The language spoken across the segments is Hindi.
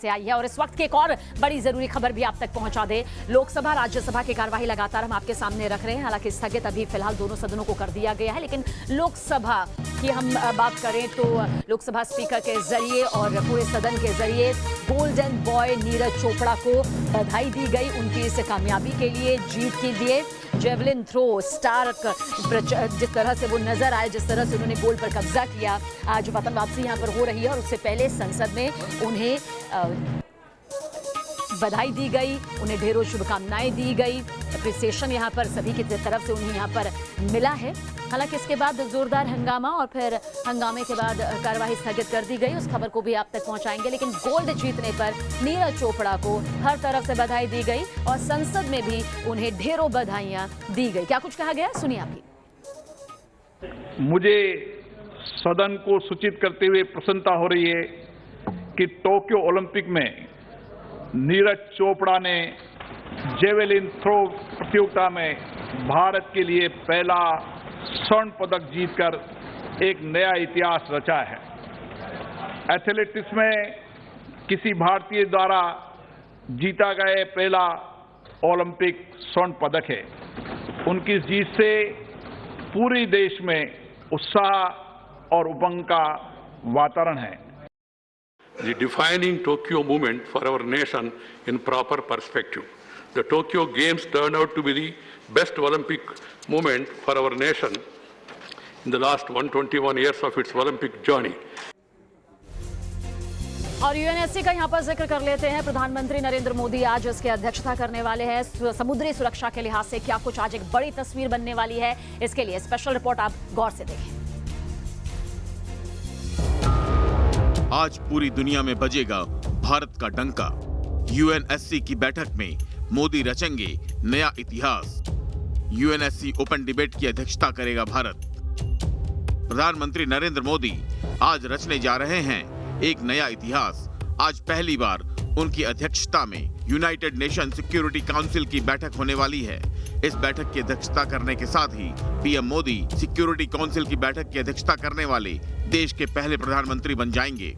से आई है और इस वक्त की एक और बड़ी जरूरी खबर भी आप तक पहुंचा दे। लोकसभा राज्यसभा की कार्यवाही लगातार हम आपके सामने रख रहे हैं। हालांकि स्थगित अभी फिलहाल दोनों सदनों को कर दिया गया है, लेकिन लोकसभा की हम बात करें तो लोकसभा स्पीकर के जरिए और पूरे सदन के जरिए गोल्डन बॉय नीरज चोपड़ा को बधाई दी गई उनकी इस कामयाबी के लिए, जीत के लिए। जेवलिन थ्रो स्टार जिस तरह से वो नजर आए, जिस तरह से उन्होंने गोल पर कब्जा किया, आज वतन वापसी यहाँ पर हो रही है और उससे पहले संसद में उन्हें बधाई दी गई, उन्हें ढेरों शुभकामनाएं दी गई। अप्रिसिएशन यहाँ पर सभी की तरफ से उन्हें यहाँ पर मिला है। हालांकि इसके बाद जोरदार हंगामा और फिर हंगामे के बाद कार्यवाही स्थगित कर दी गई। उस खबर को भी आप तक पहुंचाएंगे, लेकिन गोल्ड जीतने पर नीरज चोपड़ा को हर तरफ से बधाई दी गई और संसद में भी उन्हें ढेरों बधाइयां दी गई। क्या कुछ कहा गया, सुनिए आप भी। मुझे सदन को सूचित करते हुए प्रसन्नता हो रही है कि टोक्यो ओलंपिक में नीरज चोपड़ा ने जेवेलिन थ्रो प्रतियोगिता में भारत के लिए पहला स्वर्ण पदक जीतकर एक नया इतिहास रचा है। एथलेटिक्स में किसी भारतीय द्वारा जीता गया पहला ओलंपिक स्वर्ण पदक है। उनकी इस जीत से पूरे देश में उत्साह और उमंग का वातावरण है। The defining Tokyo moment for our nation in proper perspective. The Tokyo Games turned out to be the best Olympic moment for our nation in the last 121 years of its Olympic journey. और यूएनएससी का यहाँ पर जिक्र कर लेते हैं। प्रधानमंत्री नरेंद्र मोदी आज इसकी अध्यक्षता करने वाले हैं। समुद्री सुरक्षा के लिहाज से क्या कुछ आज एक बड़ी तस्वीर बनने वाली है, इसके लिए स्पेशल रिपोर्ट आप गौर से देखें। आज पूरी दुनिया में बजेगा भारत का डंका। यूएनएससी की बैठक में मोदी रचेंगे नया इतिहास। यूएनएससी ओपन डिबेट की अध्यक्षता करेगा भारत। प्रधानमंत्री नरेंद्र मोदी आज रचने जा रहे हैं एक नया इतिहास। आज पहली बार उनकी अध्यक्षता में यूनाइटेड नेशन सिक्योरिटी काउंसिल की बैठक होने वाली है। इस बैठक की अध्यक्षता करने के साथ ही पीएम मोदी सिक्योरिटी काउंसिल की बैठक की अध्यक्षता करने वाले देश के पहले प्रधानमंत्री बन जाएंगे।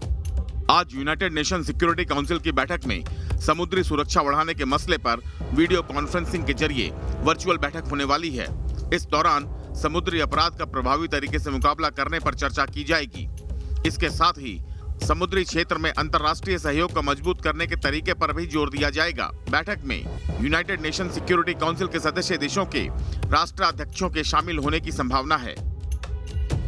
आज यूनाइटेड नेशन सिक्योरिटी काउंसिल की बैठक में समुद्री सुरक्षा बढ़ाने के मसले पर वीडियो कॉन्फ्रेंसिंग के जरिए वर्चुअल बैठक होने वाली है। इस दौरान समुद्री अपराध का प्रभावी तरीके से मुकाबला करने पर चर्चा की जाएगी। इसके साथ ही समुद्री क्षेत्र में अंतर्राष्ट्रीय सहयोग को मजबूत करने के तरीके पर भी जोर दिया जाएगा। बैठक में यूनाइटेड नेशन सिक्योरिटी काउंसिल के सदस्य देशों के राष्ट्राध्यक्षों के शामिल होने की संभावना है।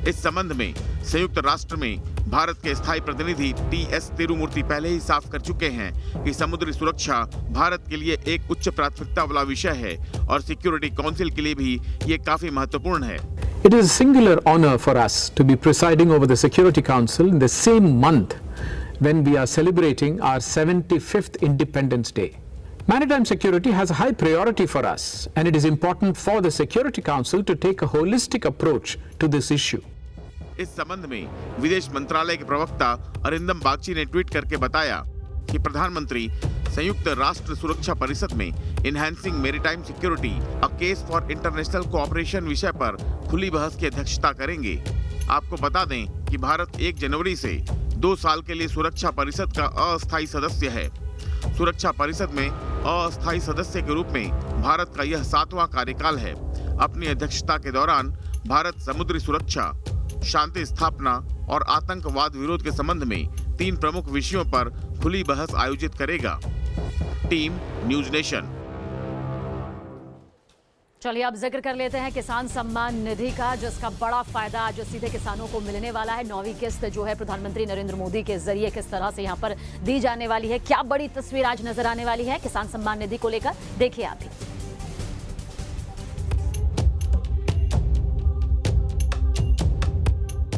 इस संबंध में संयुक्त राष्ट्र में भारत के स्थायी प्रतिनिधि टी.एस. तिरुमूर्ति पहले ही साफ कर चुके हैं कि समुद्री सुरक्षा भारत के लिए एक उच्च प्राथमिकता वाला विषय है और सिक्योरिटी काउंसिल के लिए भी ये काफी महत्वपूर्ण है। It is a singular honor for us to be presiding over the Security Council in the same month when we are celebrating our 75th Independence Day. Maritime security has a high priority for us, and it is important for the Security Council to take a holistic approach to this issue. इस संबंध में विदेश मंत्रालय के प्रवक्ता अरिंदम बागची ने ट्वीट करके बताया कि प्रधानमंत्री संयुक्त राष्ट्र सुरक्षा परिषद में enhancing maritime security a case for international cooperation विषय पर खुली बहस की अध्यक्षता करेंगे। आपको बता दें कि भारत 1 जनवरी से 2 साल के लिए सुरक्षा परिषद का अस्थायी सदस्य है। सुरक्षा परिषद में अस्थायी सदस्य के रूप में भारत का यह 7वां कार्यकाल है। अपनी अध्यक्षता के दौरान भारत समुद्री सुरक्षा, शांति स्थापना और आतंकवाद विरोध के संबंध में 3 प्रमुख विषयों पर खुली बहस आयोजित करेगा। Team news nation. चलिए अब जिक्र कर लेते हैं किसान सम्मान निधि का, जिसका बड़ा फायदा आज सीधे किसानों को मिलने वाला है। 9वीं किस्त जो है प्रधानमंत्री नरेंद्र मोदी के जरिए किस तरह से यहाँ पर दी जाने वाली है, क्या बड़ी तस्वीर आज नजर आने वाली है किसान सम्मान निधि को लेकर, देखिए आप भी।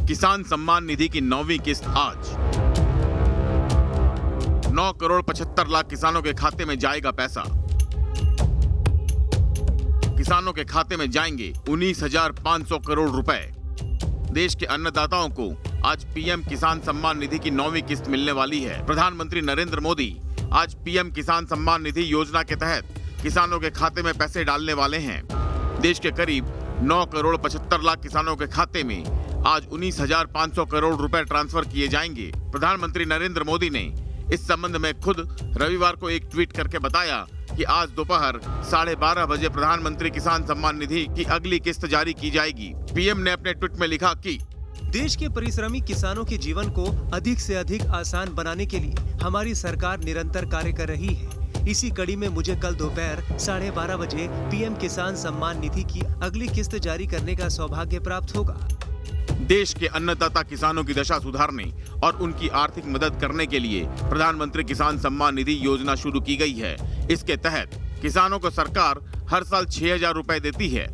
किसान सम्मान निधि की 9वीं किस्त आज 9 करोड़ 75 लाख किसानों के खाते में जाएगा पैसा। किसानों के खाते में जाएंगे 19,500 करोड़ रुपए। देश के अन्नदाताओं को आज पीएम किसान सम्मान निधि की 9वीं किस्त मिलने वाली है। प्रधानमंत्री नरेंद्र मोदी आज पीएम किसान सम्मान निधि योजना के तहत किसानों के खाते में पैसे डालने वाले हैं। देश के करीब 9 करोड़ 75 लाख किसानों के खाते में आज 19,500 करोड़ रुपए ट्रांसफर किए जाएंगे। प्रधानमंत्री नरेंद्र मोदी ने इस संबंध में खुद रविवार को एक ट्वीट करके बताया कि आज दोपहर 12:30 बजे प्रधानमंत्री किसान सम्मान निधि की अगली किस्त जारी की जाएगी। पीएम ने अपने ट्वीट में लिखा कि देश के परिश्रमी किसानों के जीवन को अधिक से अधिक आसान बनाने के लिए हमारी सरकार निरंतर कार्य कर रही है। इसी कड़ी में मुझे कल दोपहर 12:30 बजे पीएम किसान सम्मान निधि की अगली किस्त जारी करने का सौभाग्य प्राप्त होगा। देश के अन्नदाता किसानों की दशा सुधारने और उनकी आर्थिक मदद करने के लिए प्रधानमंत्री किसान सम्मान निधि योजना शुरू की गई है। इसके तहत किसानों को सरकार हर साल 6,000 रुपए देती है।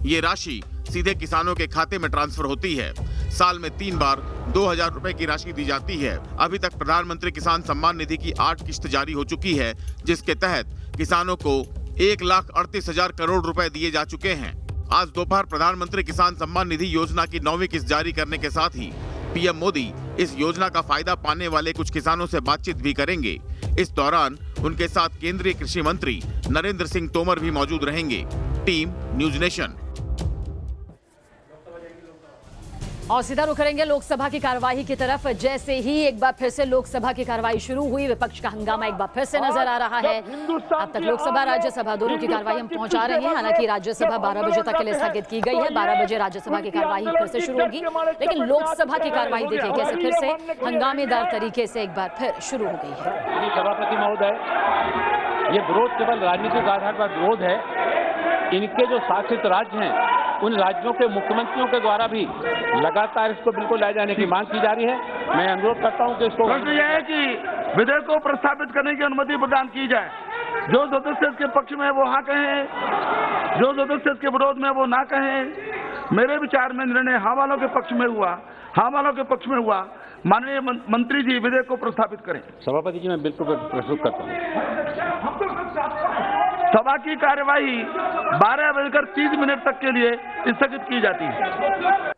ये राशि सीधे किसानों के खाते में ट्रांसफर होती है। साल में 3 बार 2,000 रुपए की राशि दी जाती है। अभी तक प्रधानमंत्री किसान सम्मान निधि की 8 किस्त जारी हो चुकी है, जिसके तहत किसानों को 1,38,000 करोड़ रुपए दिए जा चुके हैं। आज दोपहर प्रधानमंत्री किसान सम्मान निधि योजना की 9वीं किस्त जारी करने के साथ ही पीएम मोदी इस योजना का फायदा पाने वाले कुछ किसानों से बातचीत भी करेंगे। इस दौरान उनके साथ केंद्रीय कृषि मंत्री नरेंद्र सिंह तोमर भी मौजूद रहेंगे। Team news nation. और सीधा रुख करेंगे लोकसभा की कार्यवाही की तरफ। जैसे ही एक बार फिर से लोकसभा की कार्यवाही शुरू हुई, विपक्ष का हंगामा एक बार फिर से नजर आ रहा है। अब तक लोकसभा राज्यसभा दोनों की कार्यवाही हम पहुंचा रहे हैं। हालांकि राज्यसभा 12 बजे तक के लिए स्थगित की गई है। 12 बजे राज्यसभा की कार्यवाही फिर से शुरू होगी, लेकिन लोकसभा की कार्यवाही देखिए कैसे फिर से हंगामेदार तरीके से एक बार फिर शुरू हो गई है। सभापति महोदय, ये विरोध केवल राजनीतिक आधार पर विरोध है। इनके जो शासित राज्य हैं, उन राज्यों के मुख्यमंत्रियों के द्वारा भी लगातार इसको बिल्कुल लाए जाने की मांग की जा रही है। मैं अनुरोध करता हूं कि इसको प्रश्न यह है कि विधेयक को प्रस्तावित करने की अनुमति प्रदान की जाए। जो सदस्य इसके पक्ष में वो हाँ कहें, जो सदस्य इसके विरोध में वो ना कहें। मेरे विचार में निर्णय हाँ वालों के पक्ष में हुआ, हाँ वालों के पक्ष में हुआ। माननीय मंत्री जी विधेयक को प्रस्तावित करें। सभापति जी, मैं बिल्कुल प्रस्तुत करता हूँ। सभा की कार्यवाही 12:30 तक के लिए स्थगित की जाती है।